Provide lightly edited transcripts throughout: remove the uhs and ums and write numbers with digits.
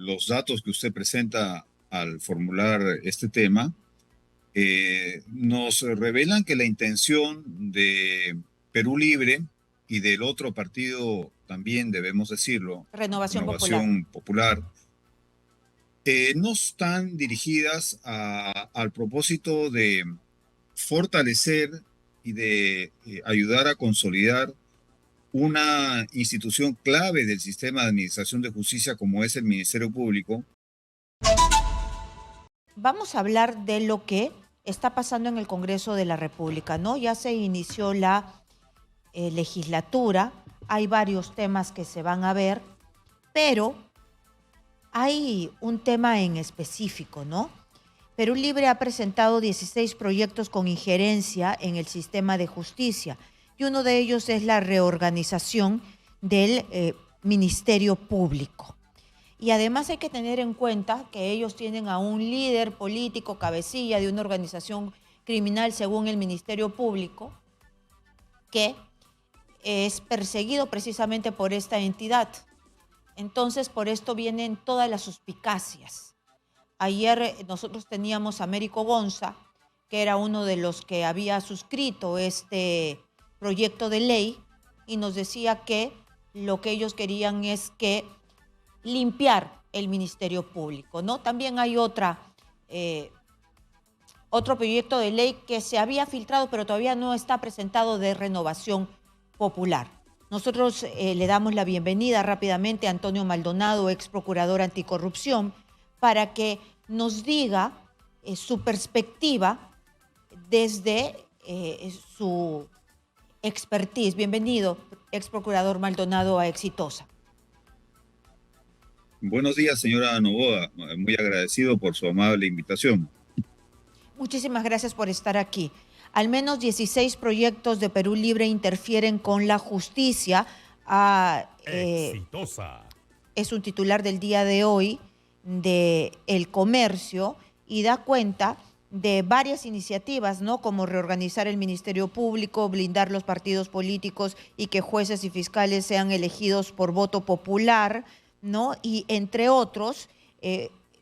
los datos que usted presenta al formular este tema nos revelan que la intención de Perú Libre y del otro partido también, debemos decirlo, Renovación Popular. Renovación Popular, no están dirigidas al propósito de fortalecer y de ayudar a consolidar una institución clave del sistema de administración de justicia como es el Ministerio Público. Vamos a hablar de lo que está pasando en el Congreso de la República, ¿no? Ya se inició la legislatura, hay varios temas que se van a ver, pero hay un tema en específico, ¿no? Perú Libre ha presentado 16 proyectos con injerencia en el sistema de justicia y uno de ellos es la reorganización del Ministerio Público. Y además hay que tener en cuenta que ellos tienen a un líder político, cabecilla de una organización criminal según el Ministerio Público, que es perseguido precisamente por esta entidad. Entonces, por esto vienen todas las suspicacias. Ayer nosotros teníamos a Américo Gonza, que era uno de los que había suscrito este proyecto de ley, y nos decía que lo que ellos querían es que limpiar el Ministerio Público, ¿no? También hay otro proyecto de ley que se había filtrado, pero todavía no está presentado, de Renovación Popular. Nosotros le damos la bienvenida rápidamente a Antonio Maldonado, ex procurador anticorrupción, para que nos diga su perspectiva desde su expertise. Bienvenido, ex procurador Maldonado, a Exitosa. Buenos días, señora Novoa. Muy agradecido por su amable invitación. Muchísimas gracias por estar aquí. Al menos 16 proyectos de Perú Libre interfieren con la justicia. Exitosa. Es un titular del día de hoy de El Comercio y da cuenta de varias iniciativas, ¿no? Como reorganizar el Ministerio Público, blindar los partidos políticos y que jueces y fiscales sean elegidos por voto popular, ¿no? Y entre otros,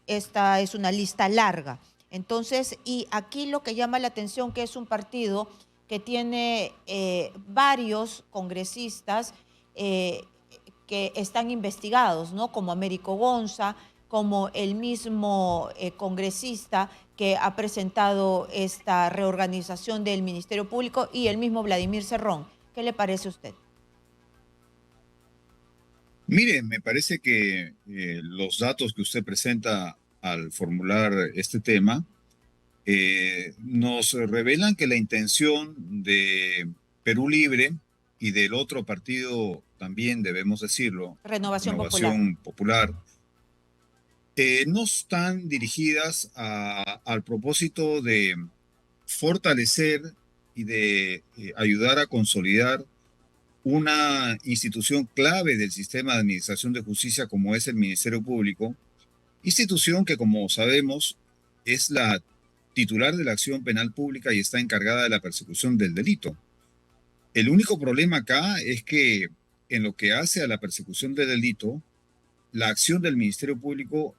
esta es una lista larga. Entonces, y aquí lo que llama la atención, que es un partido que tiene varios congresistas que están investigados, ¿no? Como Américo Gonza, como el mismo congresista que ha presentado esta reorganización del Ministerio Público, y el mismo Vladimir Cerrón. ¿Qué le parece a usted? Mire, me parece que los datos que usted presenta al formular este tema nos revelan que la intención de Perú Libre y del otro partido también, debemos decirlo, Renovación Popular. Renovación Popular, no están dirigidas al propósito de fortalecer y de ayudar a consolidar una institución clave del sistema de administración de justicia como es el Ministerio Público, institución que, como sabemos, es la titular de la acción penal pública y está encargada de la persecución del delito. El único problema acá es que en lo que hace a la persecución del delito, la acción del Ministerio Público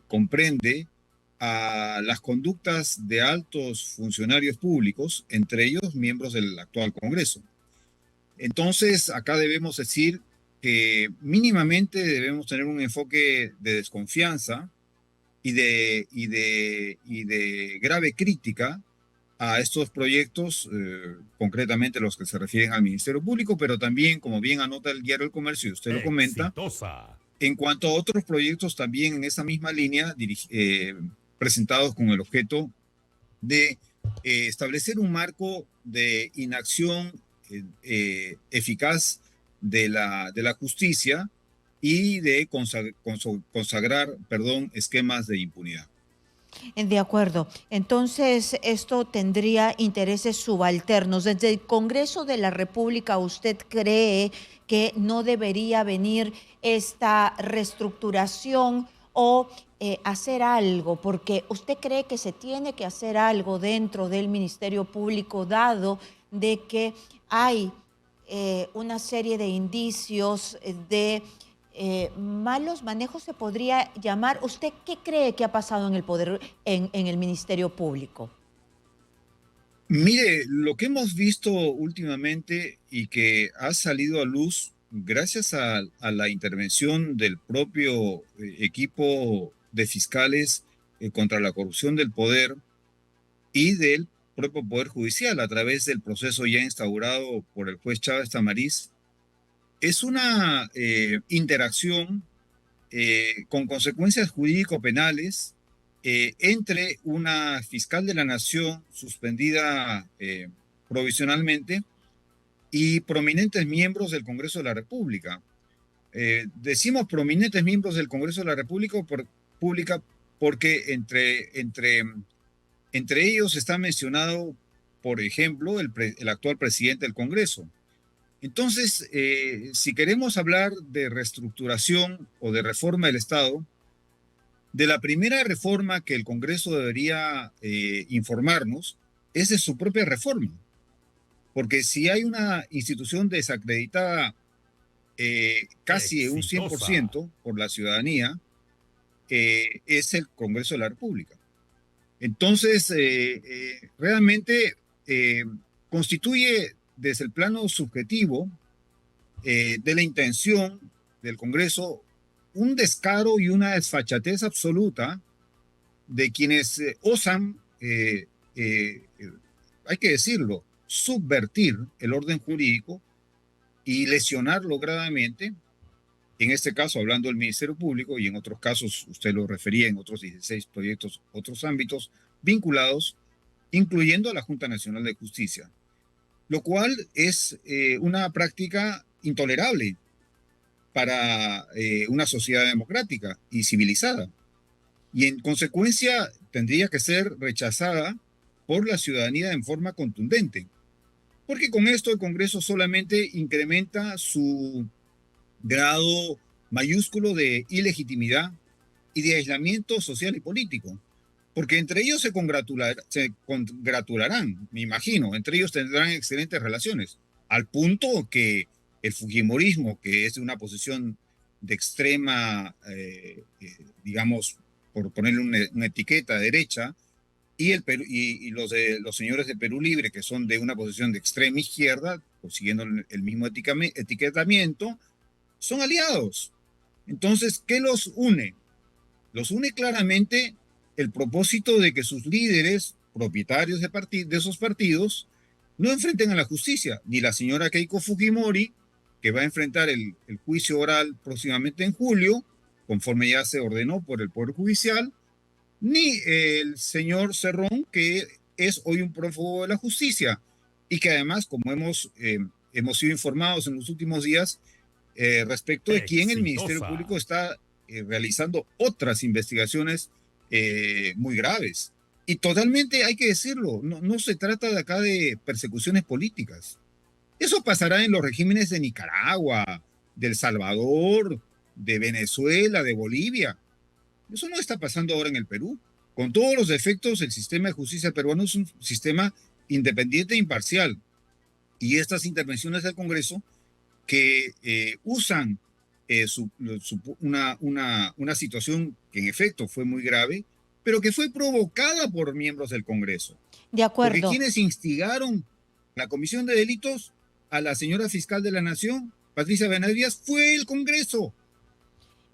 comprende a las conductas de altos funcionarios públicos, entre ellos miembros del actual Congreso. Entonces, acá debemos decir que mínimamente debemos tener un enfoque de desconfianza y de grave crítica a estos proyectos, concretamente los que se refieren al Ministerio Público, pero también, como bien anota el diario El Comercio y usted lo comenta, Exitosa. en cuanto a otros proyectos también en esa misma línea, presentados con el objeto de establecer un marco de inacción eficaz de la justicia y de consagrar, esquemas de impunidad. De acuerdo. Entonces, esto tendría intereses subalternos. Desde el Congreso de la República, ¿usted cree que no debería venir esta reestructuración o hacer algo? Porque usted cree que se tiene que hacer algo dentro del Ministerio Público, dado de que hay una serie de indicios de malos manejos se podría llamar. ¿Usted qué cree que ha pasado en el poder, en el Ministerio Público? Mire, lo que hemos visto últimamente y que ha salido a luz gracias a la intervención del propio equipo de fiscales contra la corrupción del poder y del propio Poder Judicial a través del proceso ya instaurado por el juez Chávez Tamariz, es una interacción con consecuencias jurídico-penales entre una fiscal de la Nación suspendida provisionalmente y prominentes miembros del Congreso de la República. Decimos prominentes miembros del Congreso de la República pública porque entre ellos está mencionado, por ejemplo, el actual presidente del Congreso. Entonces, si queremos hablar de reestructuración o de reforma del Estado, de la primera reforma que el Congreso debería informarnos es de su propia reforma. Porque si hay una institución desacreditada casi un 100% por la ciudadanía, es el Congreso de la República. Entonces, realmente constituye desde el plano subjetivo de la intención del Congreso un descaro y una desfachatez absoluta de quienes osan, hay que decirlo, subvertir el orden jurídico y lesionarlo gravemente, en este caso hablando del Ministerio Público y en otros casos, usted lo refería en otros 16 proyectos, otros ámbitos vinculados, incluyendo a la Junta Nacional de Justicia, lo cual es una práctica intolerable para una sociedad democrática y civilizada. Y en consecuencia tendría que ser rechazada por la ciudadanía en forma contundente. Porque con esto el Congreso solamente incrementa su grado mayúsculo de ilegitimidad y de aislamiento social y político. Porque entre ellos se congratularán, me imagino, entre ellos tendrán excelentes relaciones, al punto que el fujimorismo, que es de una posición de extrema, digamos, por ponerle una etiqueta derecha, y los señores de Perú Libre, que son de una posición de extrema izquierda, pues siguiendo el mismo etiquetamiento, son aliados. Entonces, ¿qué los une? Los une claramente el propósito de que sus líderes, propietarios de esos partidos, no enfrenten a la justicia, ni la señora Keiko Fujimori, que va a enfrentar el juicio oral próximamente en julio, conforme ya se ordenó por el Poder Judicial, ni el señor Cerrón, que es hoy un prófugo de la justicia, y que además, como hemos sido informados en los últimos días, respecto de quién el Ministerio Público está realizando otras investigaciones muy graves. Y totalmente hay que decirlo, no se trata de acá de persecuciones políticas. Eso pasará en los regímenes de Nicaragua, de El Salvador, de Venezuela, de Bolivia. Eso no está pasando ahora en el Perú. Con todos los defectos, el sistema de justicia peruano es un sistema independiente e imparcial. Y estas intervenciones del Congreso que usan una situación que en efecto fue muy grave, pero que fue provocada por miembros del Congreso. De Porque acuerdo. quienes instigaron la comisión de delitos a la señora fiscal de la Nación, Patricia Benavides, fue el Congreso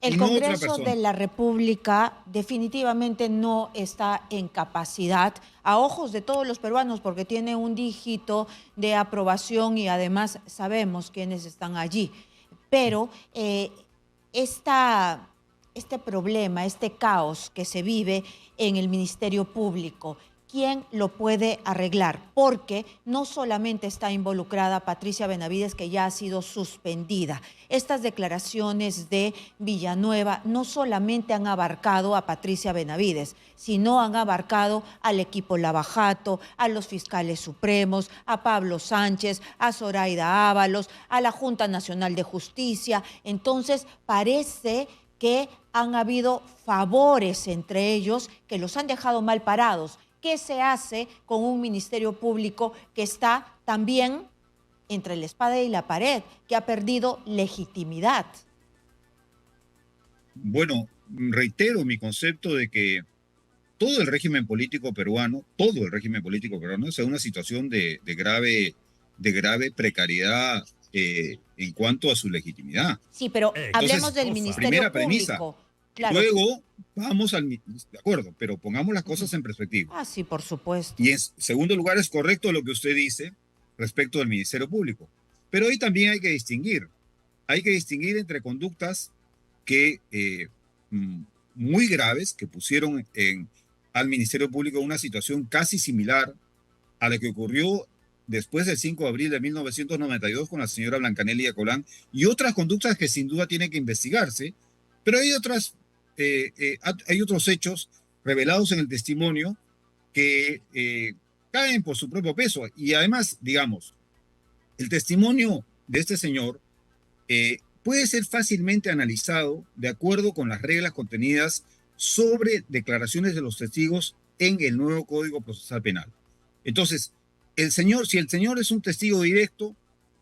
El y no otra Congreso persona. de la República definitivamente no está en capacidad, a ojos de todos los peruanos, porque tiene un dígito de aprobación y además sabemos quiénes están allí. Pero este problema, este caos que se vive en el Ministerio Público, ¿quién lo puede arreglar? Porque no solamente está involucrada Patricia Benavides, que ya ha sido suspendida. Estas declaraciones de Villanueva no solamente han abarcado a Patricia Benavides, sino han abarcado al equipo Lavajato, a los fiscales supremos, a Pablo Sánchez, a Zoraida Ábalos, a la Junta Nacional de Justicia. Entonces, parece que han habido favores entre ellos que los han dejado mal parados. ¿Qué se hace con un Ministerio Público que está también entre la espada y la pared, que ha perdido legitimidad? Bueno, reitero mi concepto de que todo el régimen político peruano es una situación de grave precariedad en cuanto a su legitimidad. Sí, pero hablemos Entonces, del primera Ministerio premisa. Público. Claro. Luego vamos de acuerdo, pero pongamos las Ujú. cosas en perspectiva. Ah, sí, por supuesto. Y en segundo lugar, es correcto lo que usted dice respecto del Ministerio Público. Pero ahí también hay que distinguir entre conductas que mm, muy graves que pusieron al Ministerio Público en una situación casi similar a la que ocurrió después del 5 de abril de 1992 con la señora Blancanelia Colán y otras conductas que sin duda tienen que investigarse, pero hay otros hechos revelados en el testimonio que caen por su propio peso. Y además, digamos, el testimonio de este señor puede ser fácilmente analizado de acuerdo con las reglas contenidas sobre declaraciones de los testigos en el nuevo Código Procesal Penal. Entonces, si el señor es un testigo directo,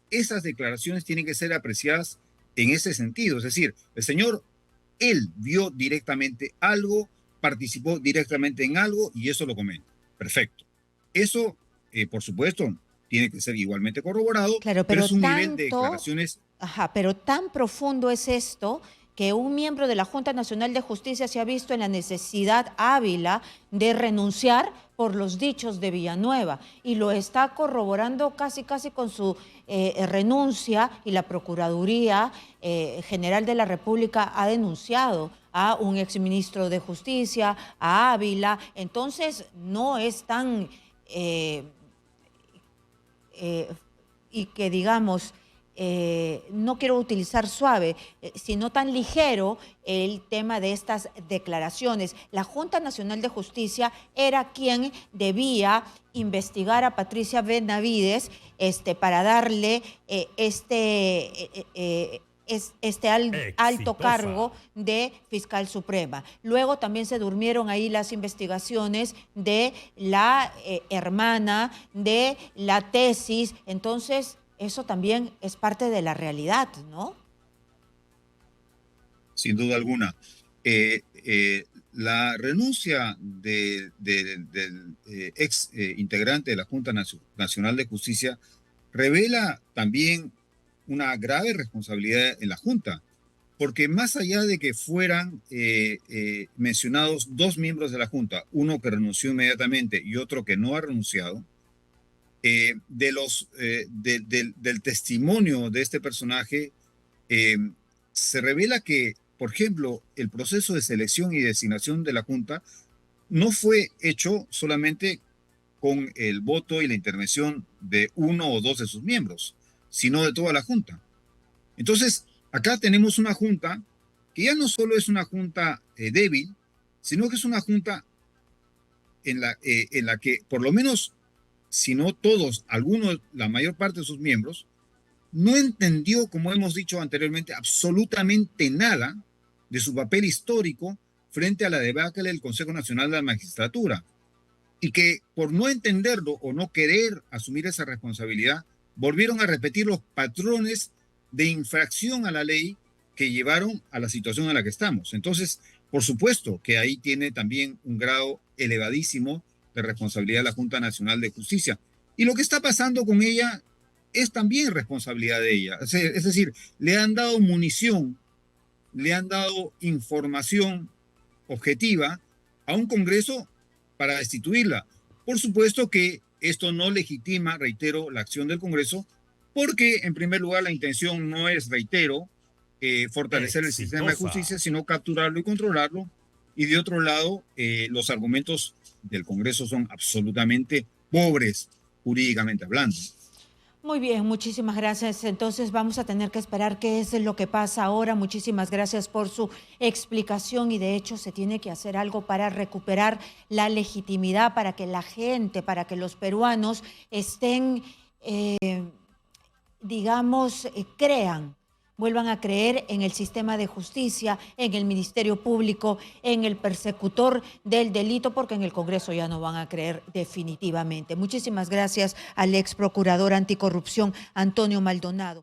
esas declaraciones tienen que ser apreciadas en ese sentido. Es decir, el señor, él vio directamente algo, participó directamente en algo y eso lo comenta. Perfecto. Eso, por supuesto, tiene que ser igualmente corroborado, Claro, pero pero es un nivel de tanto, declaraciones. ajá, pero tan profundo es esto que un miembro de la Junta Nacional de Justicia se ha visto en la necesidad Ávila de renunciar por los dichos de Villanueva y lo está corroborando casi con su renuncia, y la Procuraduría General de la República ha denunciado a un exministro de Justicia, a Ávila. Entonces no es tan eh, eh, y que digamos, no quiero utilizar suave, sino tan ligero el tema de estas declaraciones. La Junta Nacional de Justicia era quien debía investigar a Patricia Benavides para darle alto cargo de fiscal suprema. Luego también se durmieron ahí las investigaciones de la hermana, de la tesis. Entonces, eso también es parte de la realidad, ¿no? Sin duda alguna. La renuncia del ex integrante de la Junta Nacional de Justicia revela también una grave responsabilidad en la Junta, porque más allá de que fueran mencionados dos miembros de la Junta, uno que renunció inmediatamente y otro que no ha renunciado, del testimonio de este personaje, eh, se revela que, por ejemplo, el proceso de selección y designación de la Junta no fue hecho solamente con el voto y la intervención de uno o dos de sus miembros, sino de toda la Junta. Entonces, acá tenemos una Junta que ya no solo es una Junta débil, sino que es una Junta en la que, por lo menos, si no todos, algunos, la mayor parte de sus miembros, no entendió, como hemos dicho anteriormente, absolutamente nada de su papel histórico frente a la debacle del Consejo Nacional de la Magistratura. Y que por no entenderlo o no querer asumir esa responsabilidad, volvieron a repetir los patrones de infracción a la ley que llevaron a la situación en la que estamos. Entonces, por supuesto que ahí tiene también un grado elevadísimo de responsabilidad de la Junta Nacional de Justicia. Y lo que está pasando con ella es también responsabilidad de ella. Es decir, le han dado munición, le han dado información objetiva a un Congreso para destituirla. Por supuesto que esto no legitima, reitero, la acción del Congreso, porque en primer lugar la intención no es, reitero, fortalecer el sistema de justicia, sino capturarlo y controlarlo. Y de otro lado, los argumentos del Congreso son absolutamente pobres, jurídicamente hablando. Muy bien, muchísimas gracias. Entonces vamos a tener que esperar qué es lo que pasa ahora. Muchísimas gracias por su explicación y de hecho se tiene que hacer algo para recuperar la legitimidad, para que la gente, para que los peruanos estén, digamos, vuelvan a creer en el sistema de justicia, en el Ministerio Público, en el persecutor del delito, porque en el Congreso ya no van a creer definitivamente. Muchísimas gracias al ex procurador anticorrupción, Antonio Maldonado.